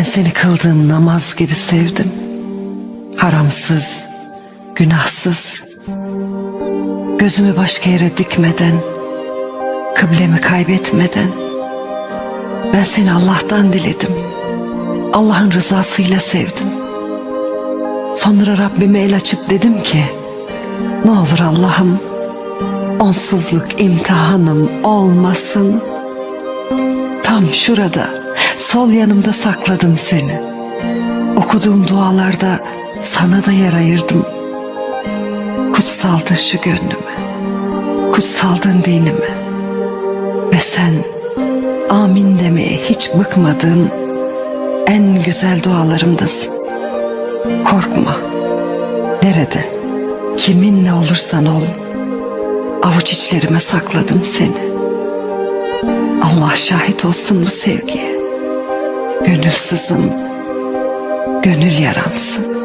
Ben seni kıldığım namaz gibi sevdim. Haramsız, günahsız, gözümü başka yere dikmeden, kıblemi kaybetmeden. Ben seni Allah'tan diledim. Allah'ın rızasıyla sevdim. Sonra Rabbime el açıp dedim ki, ne olur Allah'ım, onsuzluk imtihanım olmasın. Tam şurada, sol yanımda sakladım seni. Okuduğum dualarda sana da yer ayırdım. Kutsaldın şu gönlüme, kutsaldın dinime. Ve sen amin demeye hiç bıkmadığım en güzel dualarımdasın. Korkma, nerede, kiminle olursan ol, avuç içlerime sakladım seni. Allah şahit olsun bu sevgiye. Gönül sızım, gönül yaramsın.